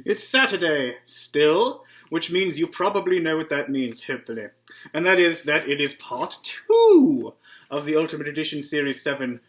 It's Saturday, still, which means you probably know what that means, hopefully. And that is that it is part 2 of the Ultimate Edition Series 7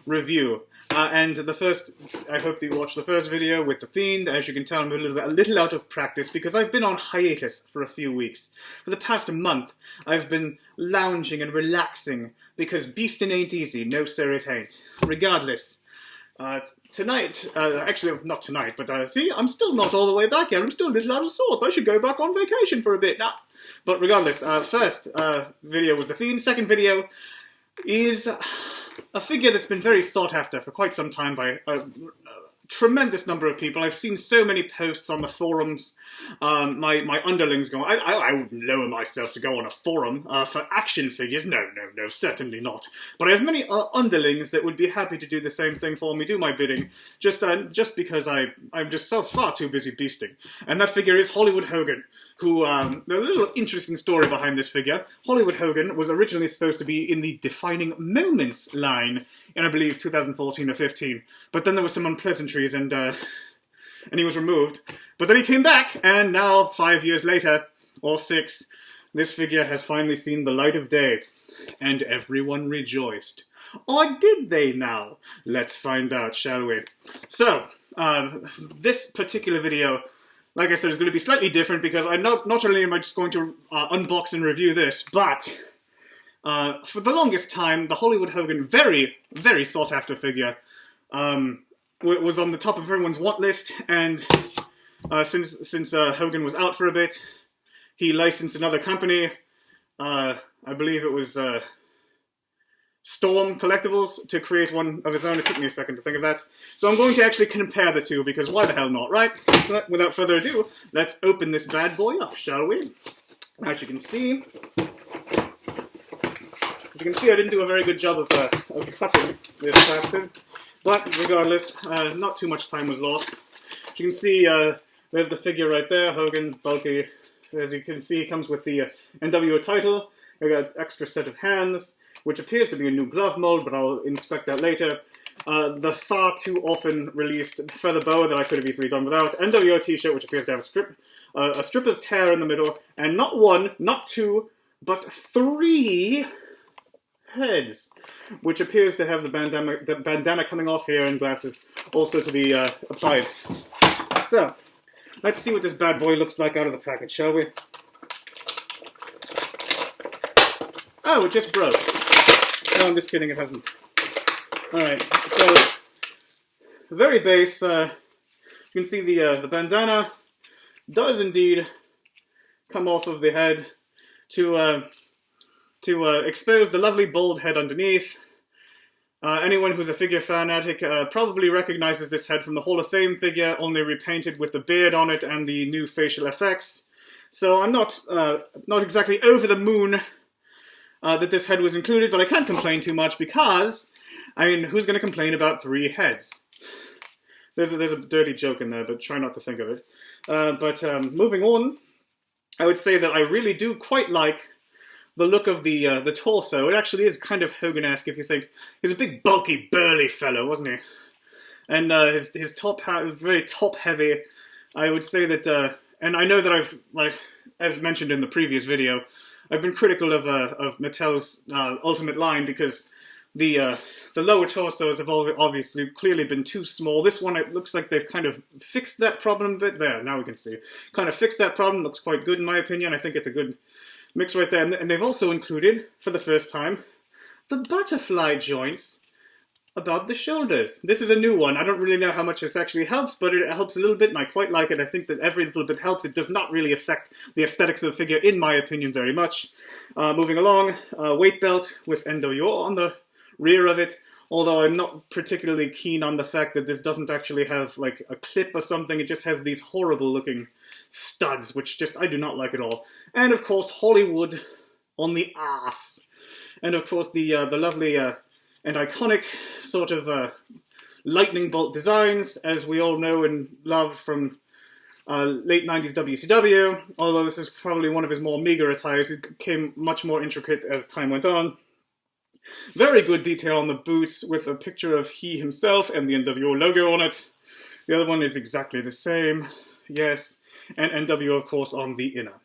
review. And the first, I hope that you watched the first video with The Fiend. As you can tell, I'm a little out of practice because I've been on hiatus for a few weeks. For the past month, I've been lounging and relaxing because beastin' ain't easy, no sir it ain't. Regardless, tonight, actually not tonight, but see, I'm still not all the way back yet. I'm still a little out of sorts. I should go back on vacation for a bit now. But regardless, first video was The Fiend. Second video is a figure that's been very sought after for quite some time by a tremendous number of people. I've seen so many posts on the forums. My underlings go, I wouldn't lower myself to go on a forum for action figures. No, certainly not. But I have many underlings that would be happy to do the same thing for me, do my bidding, just because I'm just so far too busy beasting. And that figure is Hollywood Hogan, who, there's a little interesting story behind this figure. Hollywood Hogan was originally supposed to be in the Defining Moments line in, I believe, 2014 or 15. But then there were some unpleasantries and he was removed. But then he came back, and now, 5 years later, or 6, this figure has finally seen the light of day. And everyone rejoiced. Or did they now? Let's find out, shall we? So, this particular video, like I said, is going to be slightly different because not only am I just going to unbox and review this, but for the longest time, the Hollywood Hogan, very, very sought-after figure, was on the top of everyone's want list, and since Hogan was out for a bit, he licensed another company, I believe it was Storm Collectibles, to create one of his own. It took me a second to think of that. So I'm going to actually compare the two, because why the hell not, right? But without further ado, let's open this bad boy up, shall we? As you can see, I didn't do a very good job of cutting this bastard. But regardless, not too much time was lost. As you can see, there's the figure right there, Hogan, bulky. As you can see, it comes with the NWO title. I got an extra set of hands, which appears to be a new glove mold, but I'll inspect that later. The far too often released feather boa that I could have easily done without. NWO t-shirt, which appears to have a strip of tear in the middle, and not one, not two, but 3 heads, which appears to have the bandana coming off here and glasses also to be applied. So, let's see what this bad boy looks like out of the package, shall we? Oh, it just broke. No, I'm just kidding, it hasn't. Alright, so, very base, you can see the bandana does indeed come off of the head to expose the lovely bald head underneath. Anyone who's a figure fanatic probably recognizes this head from the Hall of Fame figure, only repainted with the beard on it and the new facial effects. So I'm not exactly over the moon that this head was included, but I can't complain too much because, I mean, who's going to complain about 3 heads? There's a dirty joke in there, but try not to think of it. But moving on, I would say that I really do quite like the look of the torso. It actually is kind of Hogan-esque if you think. He's a big, bulky, burly fellow, wasn't he? And his top hat was very top-heavy. I would say that, and I know that I've, like, as mentioned in the previous video, I've been critical of Mattel's Ultimate line because the lower torsos have obviously clearly been too small. This one, it looks like they've kind of fixed that problem a bit. There, now we can see. Kind of fixed that problem. Looks quite good in my opinion. I think it's a good mix right there. And they've also included, for the first time, the butterfly joints about the shoulders. This is a new one. I don't really know how much this actually helps, but it helps a little bit, and I quite like it. I think that every little bit helps. It does not really affect the aesthetics of the figure, in my opinion, very much. Moving along, weight belt with NWO on the rear of it, although I'm not particularly keen on the fact that this doesn't actually have, like, a clip or something. It just has these horrible-looking studs, which just I do not like at all. And, of course, Hollywood on the ass. And, of course, the lovely and iconic sort of lightning bolt designs, as we all know and love from late 90s WCW, although this is probably one of his more meager attires. It became much more intricate as time went on. Very good detail on the boots with a picture of he himself and the NWO logo on it. The other one is exactly the same, yes, and NWO, of course, on the inner.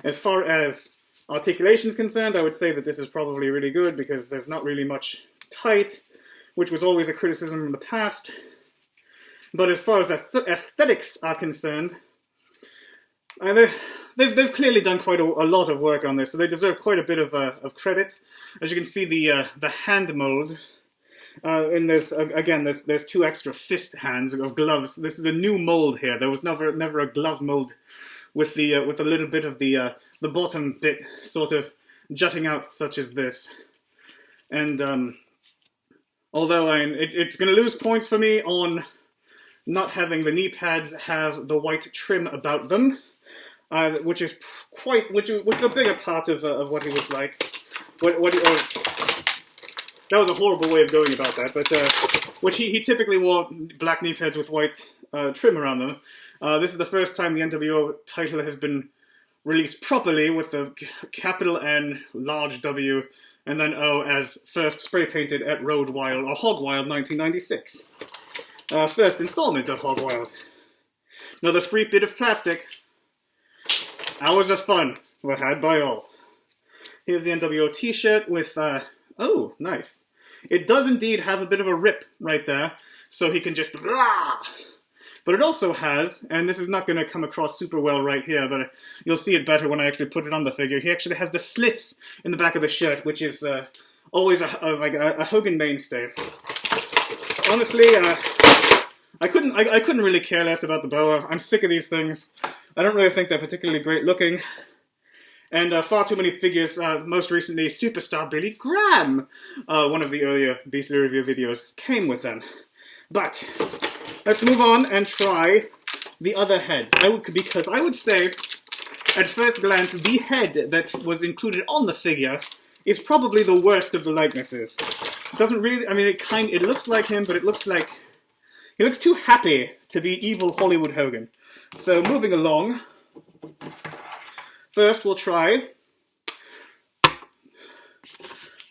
As far as articulation is concerned, I would say that this is probably really good because there's not really much tight, which was always a criticism in the past. But as far as aesthetics are concerned, they've clearly done quite a lot of work on this, so they deserve quite a bit of credit. As you can see, the hand mold, and there's two extra fist hands of gloves. This is a new mold here. There was never a glove mold with a little bit of the bottom bit sort of jutting out, such as this. And although it's going to lose points for me on not having the knee pads have the white trim about them, which is a bigger part of what he was like. That was a horrible way of going about that, but which he typically wore black knee pads with white trim around them. This is the first time the NWO title has been released properly with the capital N, large W, and then O as first spray painted at Road Wild or Hog Wild 1996. First installment of Hog Wild. Another free bit of plastic. Hours of fun were had by all. Here's the NWO t-shirt with, oh, nice. It does indeed have a bit of a rip right there, so he can just, blah! But it also has, and this is not going to come across super well right here, but you'll see it better when I actually put it on the figure. He actually has the slits in the back of the shirt, which is always a Hogan mainstay. Honestly, I couldn't really care less about the boa. I'm sick of these things. I don't really think they're particularly great looking. And far too many figures, most recently Superstar Billy Graham, one of the earlier Beastly Review videos, came with them. But let's move on and try the other heads. Because I would say, at first glance, the head that was included on the figure is probably the worst of the likenesses. It doesn't really, I mean, it looks like him, but it looks like, he looks too happy to be evil Hollywood Hogan. So moving along, first we'll try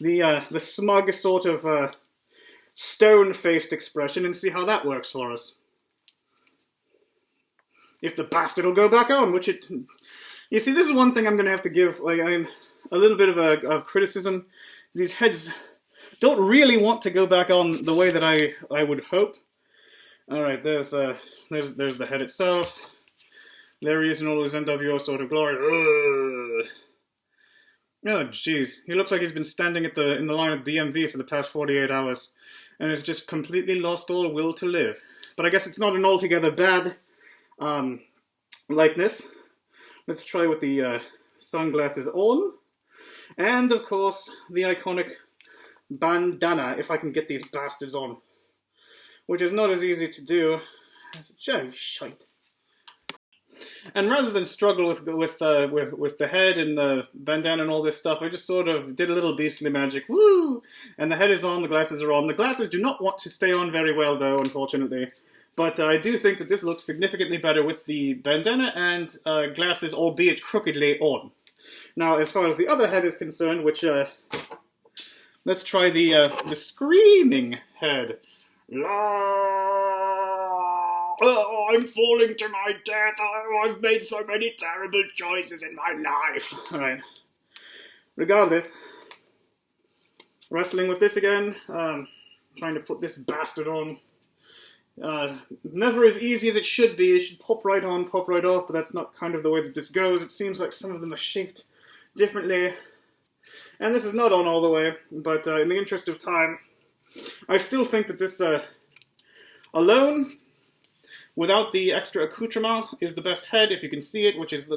the smug sort of stone-faced expression and see how that works for us. If the bastard will go back on, which it... You see, this is one thing I'm going to have to give, I'm a little bit of criticism. These heads don't really want to go back on the way that I would hope. Alright, there's the head itself. There he is in all his NWO sort of glory. Ugh. Oh, jeez. He looks like he's been standing in the line of DMV for the past 48 hours and has just completely lost all will to live. But I guess it's not an altogether bad likeness. Let's try with the sunglasses on. And, of course, the iconic bandana, if I can get these bastards on. Which is not as easy to do. Shite. And rather than struggle with the head and the bandana and all this stuff, I just sort of did a little beastly magic. Woo! And the head is on, the glasses are on. The glasses do not want to stay on very well, though, unfortunately. But I do think that this looks significantly better with the bandana and glasses, albeit crookedly, on. Now, as far as the other head is concerned, which let's try the screaming head. Oh, I'm falling to my death. Oh, I've made so many terrible choices in my life. Alright. Regardless, wrestling with this again, trying to put this bastard on. Never as easy as it should be. It should pop right on, pop right off, but that's not kind of the way that this goes. It seems like some of them are shaped differently. And this is not on all the way, but in the interest of time, I still think that this alone, without the extra accoutrement, is the best head, if you can see it, which is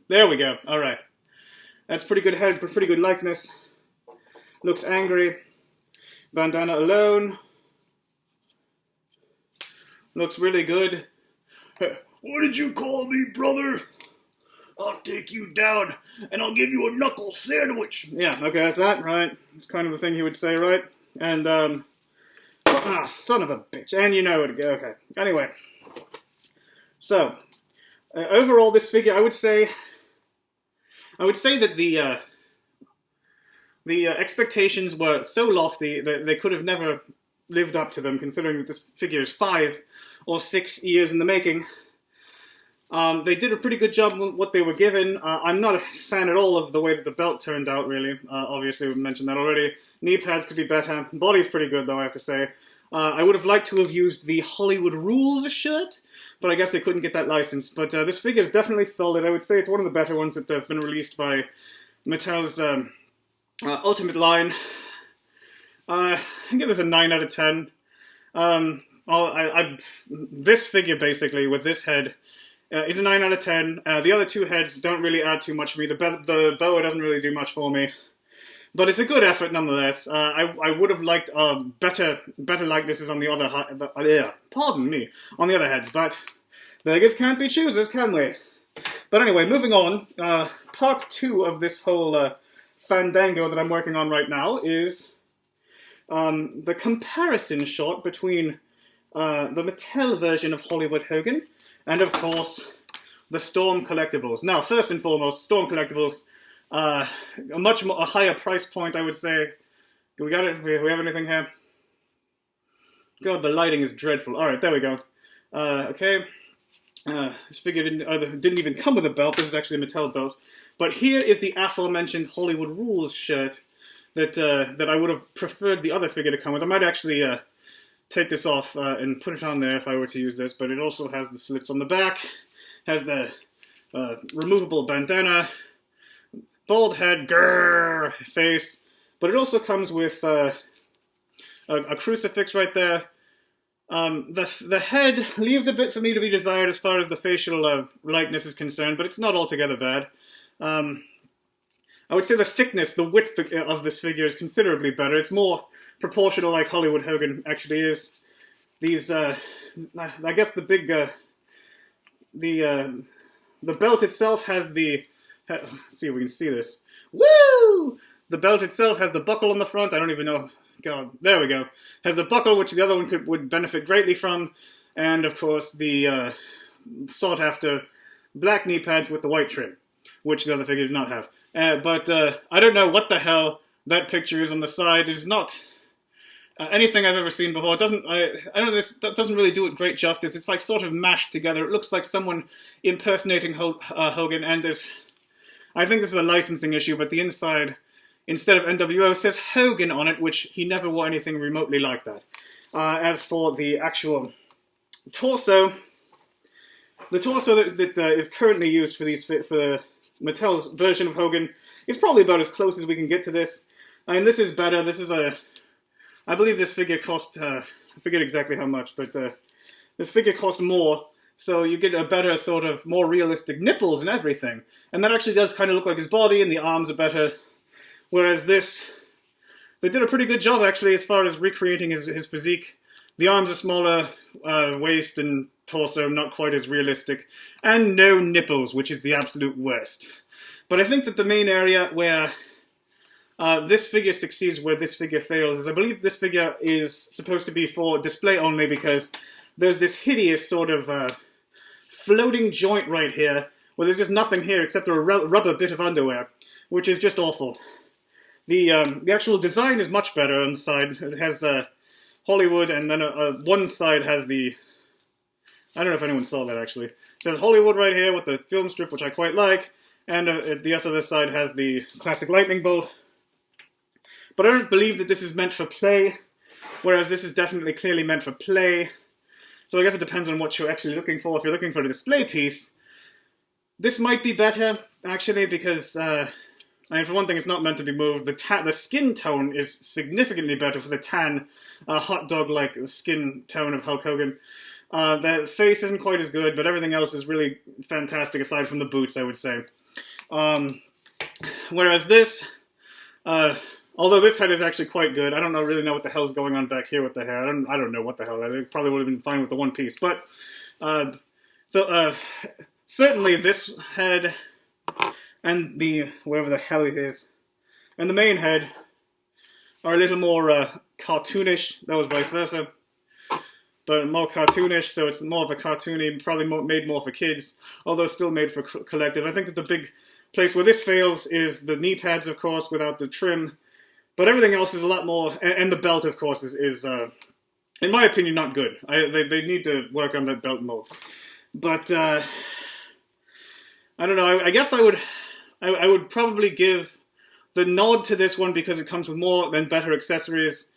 there we go. Alright. That's pretty good head, pretty good likeness. Looks angry. Bandana alone. Looks really good. What did you call me, brother? I'll take you down, and I'll give you a knuckle sandwich. Yeah, okay, that's that, right? It's kind of the thing he would say, right? And, son of a bitch. And you know it. Okay. Anyway. So, overall, this figure, I would say that the expectations were so lofty that they could have never lived up to them, considering that this figure is 5 or 6 years in the making. They did a pretty good job with what they were given. I'm not a fan at all of the way that the belt turned out, really. Obviously, we mentioned that already. Knee pads could be better. Body's pretty good, though, I have to say. I would have liked to have used the Hollywood Rules shirt, but I guess they couldn't get that license. But this figure is definitely solid. I would say it's one of the better ones that have been released by Mattel's Ultimate line. I give this a 9 out of 10. This figure, basically, with this head, is a 9 out of 10. The other two heads don't really add too much for me. The boa doesn't really do much for me. But it's a good effort nonetheless. I would have liked better likenesses on the other on the other heads, but beggars can't be choosers, can they? But anyway, moving on. Part 2 of this whole fandango that I'm working on right now is the comparison shot between the Mattel version of Hollywood Hogan and, of course, the Storm Collectibles. Now, first and foremost, Storm Collectibles. A higher price point, I would say. We got it? We have anything here? God, the lighting is dreadful. Alright, there we go. Okay. This figure didn't even come with a belt. This is actually a Mattel belt. But here is the aforementioned Hollywood Rules shirt that I would have preferred the other figure to come with. I might actually take this off and put it on there if I were to use this, but it also has the slits on the back, has the removable bandana, bald head, grrr, face, but it also comes with a crucifix right there. The head leaves a bit for me to be desired as far as the facial likeness is concerned, but it's not altogether bad. I would say the thickness, the width of this figure is considerably better. It's more proportional like Hollywood Hogan actually is. These, I guess the big, the belt itself has the, let's see if we can see this. Woo! The belt itself has the buckle on the front. I don't even know. God, there we go. Has the buckle, which the other one would benefit greatly from. And, of course, the sought-after black knee pads with the white trim, which the other figure does not have. But I don't know what the hell that picture is on the side. It is not anything I've ever seen before. It doesn't. I don't know. That doesn't really do it great justice. It's like sort of mashed together. It looks like someone impersonating Hogan, and I think this is a licensing issue, but the inside, instead of NWO, says Hogan on it, which he never wore anything remotely like that. As for the actual torso, the torso that is currently used for Mattel's version of Hogan is probably about as close as we can get to this. I mean, this is better. This is I believe this figure cost, I forget exactly how much, but this figure cost more. So you get a better, sort of, more realistic nipples and everything. And that actually does kind of look like his body, and the arms are better. Whereas this, they did a pretty good job, actually, as far as recreating his physique. The arms are smaller, waist and torso not quite as realistic. And no nipples, which is the absolute worst. But I think that the main area where this figure succeeds, where this figure fails, is I believe this figure is supposed to be for display only, because there's this hideous sort of floating joint right here, where there's just nothing here except a rubber bit of underwear, which is just awful. The actual design is much better on the side. It has Hollywood, and then one side has the... I don't know if anyone saw that, actually. It says Hollywood right here with the film strip, which I quite like, and the other side has the classic lightning bolt. But I don't believe that this is meant for play, whereas this is definitely clearly meant for play. So I guess it depends on what you're actually looking for. If you're looking for a display piece, this might be better, actually, because, I mean, for one thing, it's not meant to be moved. The skin tone is significantly better for the tan, hot dog-like skin tone of Hulk Hogan. The face isn't quite as good, but everything else is really fantastic, aside from the boots, I would say. Whereas this, although this head is actually quite good, I don't really know what the hell's going on back here with the hair. I don't know what the hell. It probably would have been fine with the one piece. But, certainly this head and the, whatever the hell it is, and the main head are a little more cartoonish. That was vice versa. But more cartoonish, so it's more of a cartoony, probably made more for kids, although still made for collectors. I think that the big place where this fails is the knee pads, of course, without the trim. But everything else is a lot more, and the belt, of course, is in my opinion, not good. They need to work on that belt mold. But I don't know. I guess I would probably give the nod to this one because it comes with more and better accessories.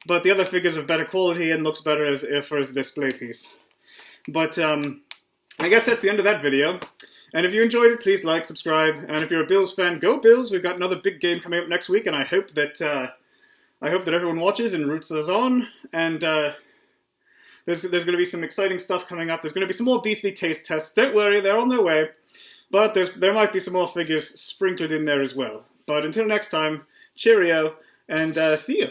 But the other figure's of better quality and looks better as a display piece. But I guess that's the end of that video. And if you enjoyed it, please like, subscribe. And if you're a Bills fan, go Bills! We've got another big game coming up next week, and I hope that everyone watches and roots us on. And there's going to be some exciting stuff coming up. There's going to be some more Beastly taste tests. Don't worry, they're on their way. But there might be some more figures sprinkled in there as well. But until next time, cheerio, and see you.